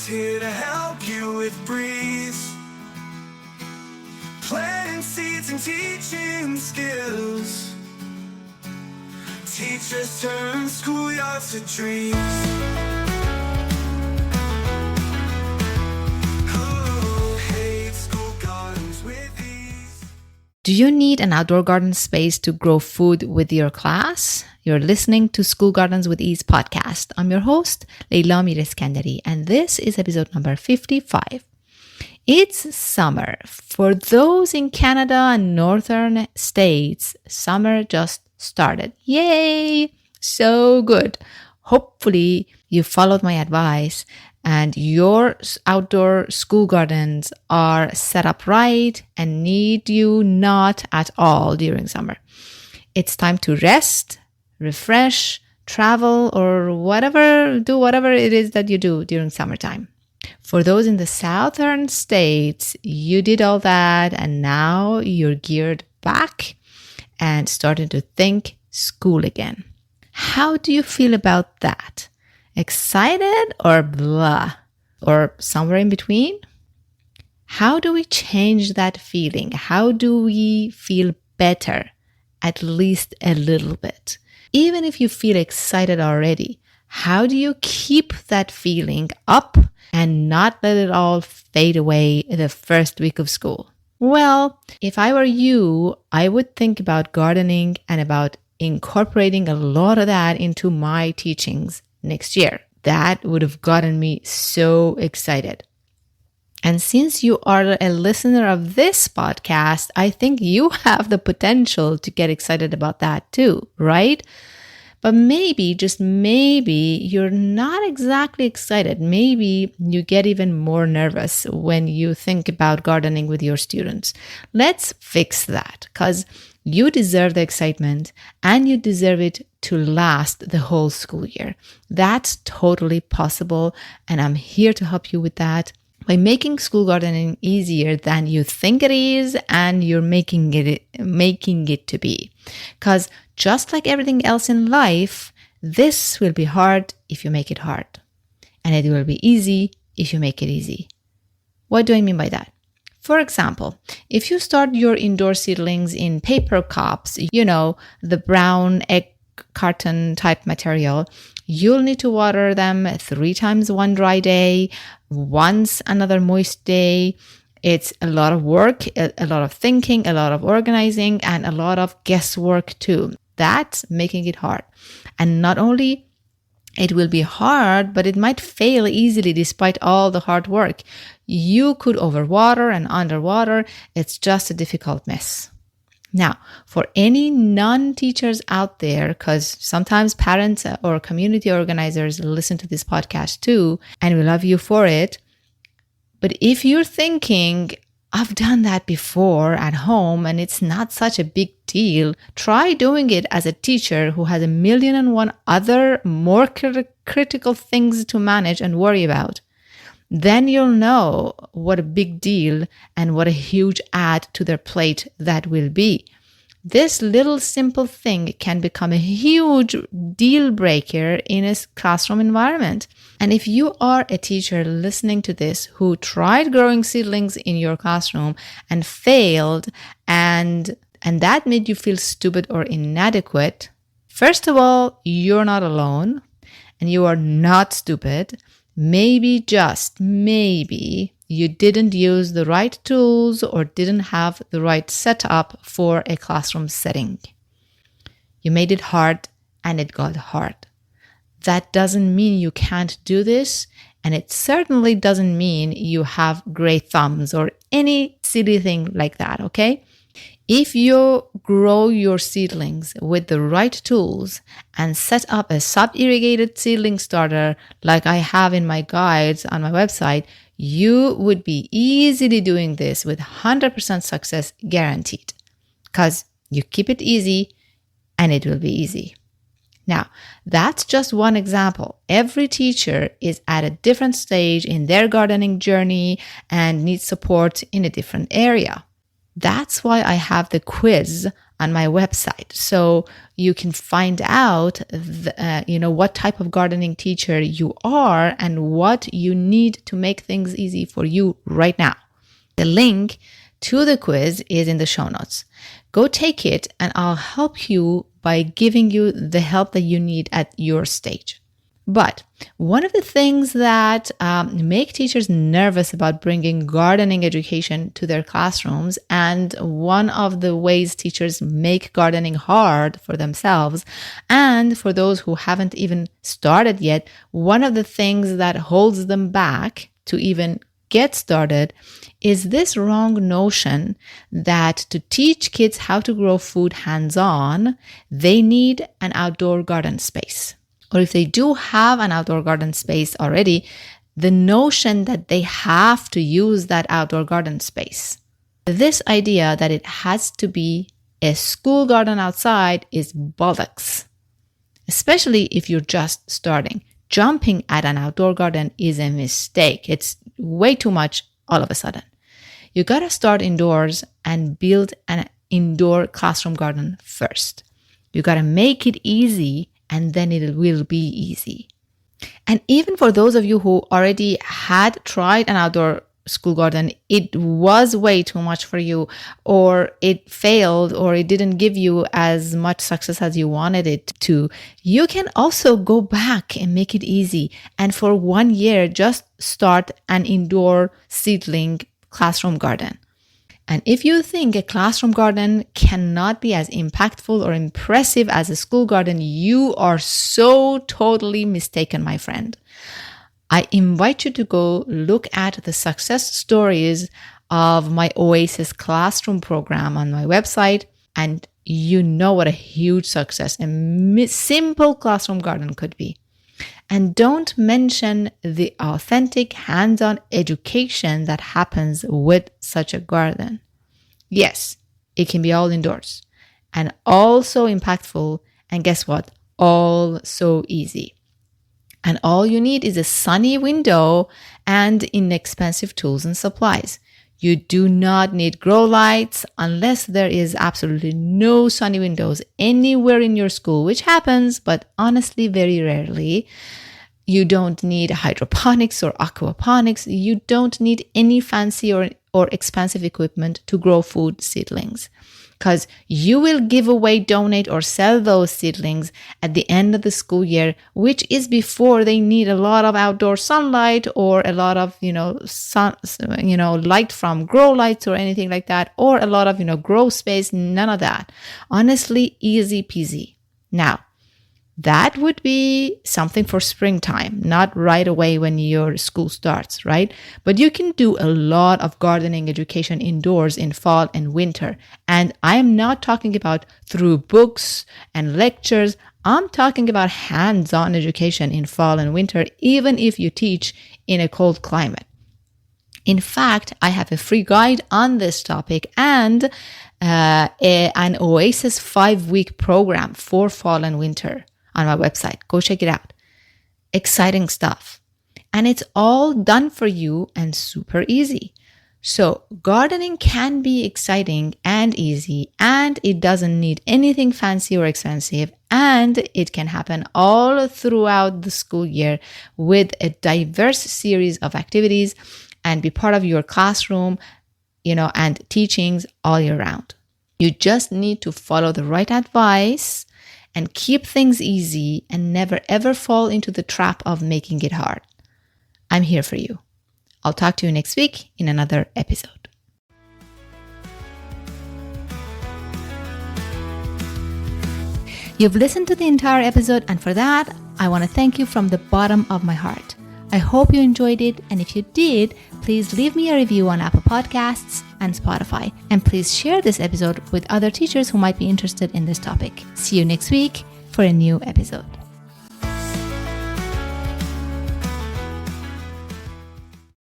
here to help you with breeze, planting seeds and teaching skills. Teachers turn schoolyards to dreams. Who hates school gardens with ease? Do you need an outdoor garden space to grow food with your class? You're listening to School Gardens with Ease podcast. I'm your host, Leila Mireskandari, and this is episode number 55. It's summer. For those in Canada and northern states, summer just started. Yay! So good. Hopefully you followed my advice and your outdoor school gardens are set up right and need you not at all during summer. It's time to rest, refresh, travel, or do whatever it is that you do during summertime. For those in the southern states, you did all that and now you're geared back and starting to think school again. How do you feel about that? Excited or blah? Or somewhere in between? How do we change that feeling? How do we feel better? At least a little bit. Even if you feel excited already, how do you keep that feeling up and not let it all fade away in the first week of school? Well, if I were you, I would think about gardening and about incorporating a lot of that into my teachings next year. That would have gotten me so excited. And since you are a listener of this podcast, I think you have the potential to get excited about that too, right? But maybe, just maybe, you're not exactly excited. Maybe you get even more nervous when you think about gardening with your students. Let's fix that because you deserve the excitement and you deserve it to last the whole school year. That's totally possible, and I'm here to help you with that by making school gardening easier than you think it is and you're making it to be. Because just like everything else in life, this will be hard if you make it hard. And it will be easy if you make it easy. What do I mean by that? For example, if you start your indoor seedlings in paper cups, the brown egg carton type material, you'll need to water them 3 times one dry day, once another moist day. It's a lot of work, a lot of thinking, a lot of organizing, and a lot of guesswork too. That's making it hard. And not only it will be hard, but it might fail easily despite all the hard work. You could overwater and underwater. It's just a difficult mess. Now, for any non-teachers out there, because sometimes parents or community organizers listen to this podcast too, and we love you for it. But if you're thinking, I've done that before at home and it's not such a big deal, try doing it as a teacher who has 1,000,001 other more critical things to manage and worry about. Then you'll know what a big deal and what a huge add to their plate that will be. This little simple thing can become a huge deal breaker in a classroom environment. And if you are a teacher listening to this who tried growing seedlings in your classroom and failed and that made you feel stupid or inadequate, first of all, you're not alone and you are not stupid. Maybe, just maybe, you didn't use the right tools or didn't have the right setup for a classroom setting. You made it hard and it got hard. That doesn't mean you can't do this, and it certainly doesn't mean you have great thumbs or any silly thing like that, okay? If you grow your seedlings with the right tools and set up a sub-irrigated seedling starter like I have in my guides on my website, you would be easily doing this with 100% success guaranteed because you keep it easy and it will be easy. Now, that's just one example. Every teacher is at a different stage in their gardening journey and needs support in a different area. That's why I have the quiz on my website. So you can find out, what type of gardening teacher you are and what you need to make things easy for you right now. The link to the quiz is in the show notes. Go take it and I'll help you by giving you the help that you need at your stage. But one of the things that make teachers nervous about bringing gardening education to their classrooms, and one of the ways teachers make gardening hard for themselves and for those who haven't even started yet, one of the things that holds them back to even get started is this wrong notion that to teach kids how to grow food hands-on, they need an outdoor garden space. Or if they do have an outdoor garden space already, the notion that they have to use that outdoor garden space. This idea that it has to be a school garden outside is bollocks, especially if you're just starting. Jumping at an outdoor garden is a mistake. It's way too much all of a sudden. You gotta start indoors and build an indoor classroom garden first. You gotta make it easy, and then it will be easy. And even for those of you who already had tried an outdoor school garden, it was way too much for you, or it failed, or it didn't give you as much success as you wanted it to, you can also go back and make it easy. And for 1 year, just start an indoor seedling classroom garden. And if you think a classroom garden cannot be as impactful or impressive as a school garden, you are so totally mistaken, my friend. I invite you to go look at the success stories of my Oasis Classroom program on my website, and you know what a huge success a simple classroom garden could be. And don't mention the authentic hands-on education that happens with such a garden. Yes, it can be all indoors and also impactful, and guess what? All so easy. And all you need is a sunny window and inexpensive tools and supplies. You do not need grow lights unless there is absolutely no sunny windows anywhere in your school, which happens, but honestly, very rarely. You don't need hydroponics or aquaponics. You don't need any fancy or expensive equipment to grow food seedlings, because you will give away, donate, or sell those seedlings at the end of the school year, which is before they need a lot of outdoor sunlight or a lot of, light from grow lights or anything like that, or a lot of, grow space, none of that. Honestly, easy peasy. Now, that would be something for springtime, not right away when your school starts, right? But you can do a lot of gardening education indoors in fall and winter. And I am not talking about through books and lectures. I'm talking about hands-on education in fall and winter, even if you teach in a cold climate. In fact, I have a free guide on this topic and an Oasis 5-week program for fall and winter on my website. Go check it out. Exciting stuff. And it's all done for you and super easy. So gardening can be exciting and easy, and it doesn't need anything fancy or expensive, and it can happen all throughout the school year with a diverse series of activities and be part of your classroom, and teachings all year round. You just need to follow the right advice and keep things easy and never ever fall into the trap of making it hard. I'm here for you. I'll talk to you next week in another episode. You've listened to the entire episode, and for that, I want to thank you from the bottom of my heart. I hope you enjoyed it, and if you did, please leave me a review on Apple Podcasts and Spotify. And please share this episode with other teachers who might be interested in this topic. See you next week for a new episode.